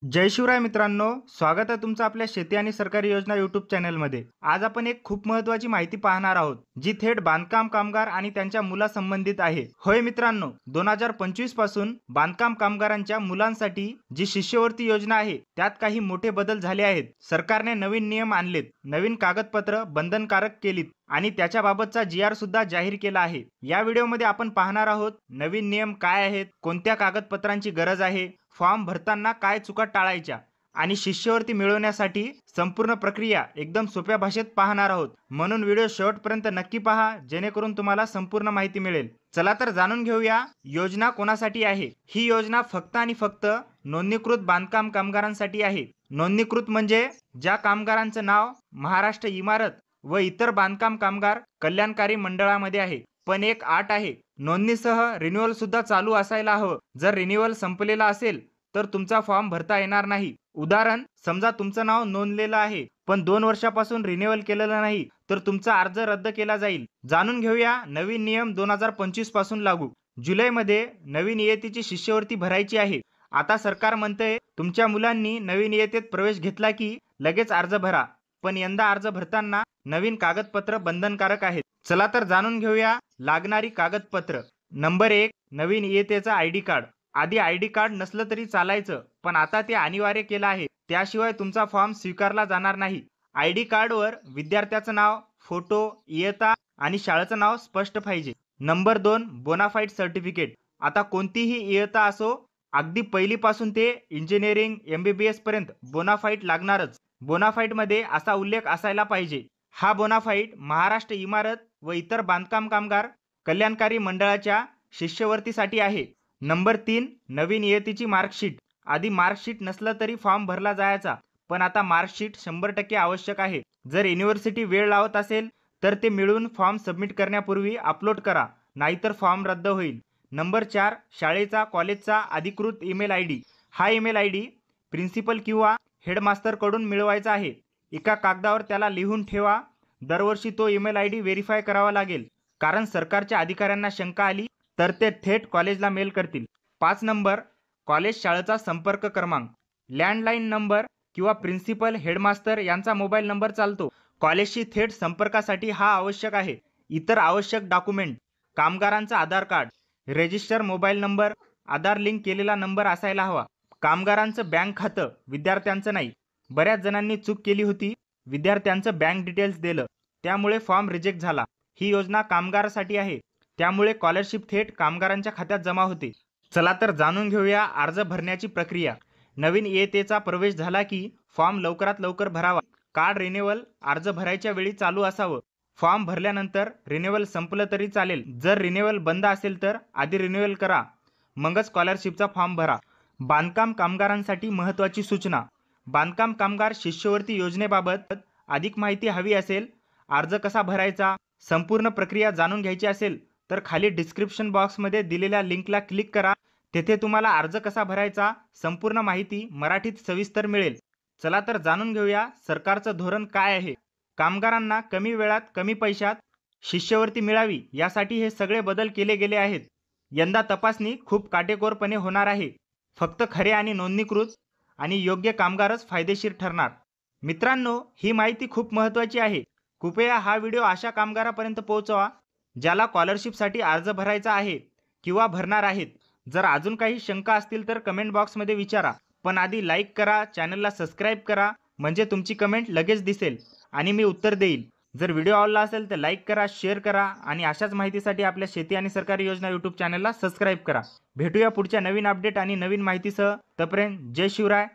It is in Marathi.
जय शिवराय मित्रांनो, स्वागत आहे तुमचं आपल्या शेती आणि सरकारी योजना यूट्यूब चॅनलमध्ये। आज आपण एक खूप महत्त्वाची माहिती पाहणार आहोत, जी थेट बांधकाम कामगार आणि त्यांच्या मुलासंबंधित आहे। होय मित्रांनो, 2025 पासून बांधकाम कामगारांच्या मुलांसाठी जी शिष्यवृत्ती योजना आहे, त्यात काही मोठे बदल झाले आहेत। सरकारने नवीन नियम आणलेत, नवीन कागदपत्र बंधनकारक केलीत आणि त्याच्याबाबतचा जी.आर. सुद्धा जाहीर केला आहे। या व्हिडिओमध्ये आपण पाहणार आहोत नवीन नियम काय आहेत, कोणत्या कागदपत्रांची गरज आहे, फॉर्म भरताना काय चुका टाळायच्या आणि शिष्यवृत्ती मिळवण्यासाठी संपूर्ण प्रक्रिया एकदम सोप्या भाषेत पाहणार आहोत। म्हणून व्हिडिओ शेवटपर्यंत नक्की पहा, जेणेकरून तुम्हाला संपूर्ण माहिती मिळेल। चला तर जाणून घेऊया योजना कोणासाठी आहे। ही योजना फक्त आणि फक्त नोंदणीकृत बांधकाम कामगारांसाठी आहे। नोंदणीकृत म्हणजे ज्या कामगारांचं नाव महाराष्ट्र इमारत व इतर बांधकाम कामगार कल्याणकारी मंडळामध्ये आहे। पण एक अट आहे, नोंदणीसह रिन्युअल सुद्धा चालू असायला हवं। जर रिन्युअल संपलेला असेल तर तुमचा फॉर्म भरता येणार नाही। उदाहरण, समजा तुमचं नाव नोंदलेलं आहे पण 2 वर्षापासून रिन्युअल केलेलं नाही, तर तुमचा अर्ज रद्द केला जाईल। जाणून घेऊया नवीन नियम 2025 पासून लागू। जुलैमध्ये नवीन इयत्तेची शिष्यवृत्ती भरायची आहे। आता सरकार म्हणतंय तुमच्या मुलांनी नवीन इयत्तेत प्रवेश घेतला की लगेच अर्ज भरा, पण यंदा अर्ज भरताना नवीन कागदपत्र बंधनकारक आहेत। चला तर जाणून घेऊया लागणारी कागदपत्र। नंबर 1, नवीन इयत्तेचा ID कार्ड। आधी ID कार्ड नसलं तरी चालायचं, पण आता ते अनिवार्य केलं आहे। त्याशिवाय तुमचा फॉर्म स्वीकारला जाणार नाही। ID कार्डवर विद्यार्थ्याचं नाव, फोटो, इयत्ता आणि शाळेचं नाव स्पष्ट पाहिजे। Number 2, bonafide certificate. आता कोणतीही इयत्ता असो, अगदी पहिलीपासून ते इंजिनिअरिंग MBBS पर्यंत बोनाफाईड लागणारच। बोनाफाईडमध्ये असा उल्लेख असायला पाहिजे, हा बोनाफाईड महाराष्ट्र इमारत व इतर बांधकाम कामगार कल्याणकारी मंडळाच्या शिष्यवृत्तीसाठी आहे। नंबर 3, नवीन इयत्तेची मार्कशीट। आधी मार्कशीट नसलं तरी फॉर्म भरला जायचा, पण आता मार्कशीट 100% आवश्यक आहे। जर युनिव्हर्सिटी वेळ लावत असेल तर ते मिळून फॉर्म सबमिट करण्यापूर्वी अपलोड करा, नाहीतर फॉर्म रद्द होईल। नंबर 4, शाळेचा कॉलेजचा अधिकृत ईमेल ID। हा ईमेल ID प्रिन्सिपल किंवा हेडमास्टरकडून मिळवायचा आहे। एका कागदावर त्याला लिहून ठेवा। दरवर्षी तो ईमेल ID व्हेरीफाय करावा लागेल, कारण सरकारच्या अधिकाऱ्यांना शंका आली तर ते थेट कॉलेजला मेल करतील। 5 नंबर, कॉलेज शाळेचा संपर्क क्रमांक। लँडलाईन नंबर किंवा प्रिन्सिपल, हेडमास्टर यांचा मोबाईल नंबर चालतो। कॉलेजशी थेट संपर्कासाठी हा आवश्यक आहे। इतर आवश्यक डॉक्युमेंट, कामगारांचा आधार कार्ड, रजिस्टर मोबाईल नंबर, आधार लिंक केलेला नंबर असायला हवा। कामगारांचं बँक खातं, विद्यार्थ्यांचं नाही। बऱ्याच जणांनी चूक केली होती, विद्यार्थ्यांचं बँक डिटेल्स दिलं, त्यामुळे फॉर्म रिजेक्ट झाला। ही योजना कामगारासाठी आहे, त्यामुळे स्कॉलरशिप थेट कामगारांच्या खात्यात जमा होते। चला तर जाणून घेऊया अर्ज भरण्याची प्रक्रिया। नवीन इयत्तेचा प्रवेश झाला की फॉर्म लवकरात लवकर भरावा। कार्ड रिन्युअल अर्ज भरायच्या वेळी चालू असावं। फॉर्म भरल्यानंतर रिन्युअल संपलं तरी चालेल। जर रिन्युअल बंद असेल तर आधी रिन्युअल करा, मगच स्कॉलरशिपचा फॉर्म भरा। बांधकाम कामगारांसाठी महत्त्वाची सूचना। बांधकाम कामगार शिष्यवृत्ती योजनेबाबत अधिक माहिती हवी असेल, अर्ज कसा भरायचा, संपूर्ण प्रक्रिया जाणून घ्यायची असेल तर खाली डिस्क्रिप्शन बॉक्समध्ये दिलेल्या लिंकला क्लिक करा। तेथे तुम्हाला अर्ज कसा भरायचा संपूर्ण माहिती मराठीत सविस्तर मिळेल। चला तर जाणून घेऊया सरकारचं धोरण काय आहे। कामगारांना कमी वेळात कमी पैशात शिष्यवृत्ती मिळावी यासाठी हे सगळे बदल केले गेले आहेत। यंदा तपासणी खूप काटेकोरपणे होणार आहे। फक्त खरे आणि नोंदणीकृत आणि योग्य कामगारच फायदेशीर ठरणार। मित्रांनो, ही माहिती खूप महत्त्वाची आहे। कृपया हा व्हिडिओ अशा कामगारापर्यंत पोहोचवा ज्याला स्कॉलरशिपसाठी अर्ज भरायचा आहे किंवा भरणार आहेत। जर अजून काही शंका असतील तर कमेंट बॉक्समध्ये विचारा, पण आधी लाईक करा, चॅनलला सबस्क्राईब करा, म्हणजे तुमची कमेंट लगेच दिसेल आणि मी उत्तर देईल। जर व्हिडिओ आवडला असेल तर लाईक करा, शेअर करा आणि अशाच माहितीसाठी आपल्या शेती आणि सरकारी योजना यूट्यूब चॅनलला सबस्क्राईब करा। भेटूया पुढच्या नवीन अपडेट आणि नवीन माहितीसह। तोपर्यंत जय शिवराय।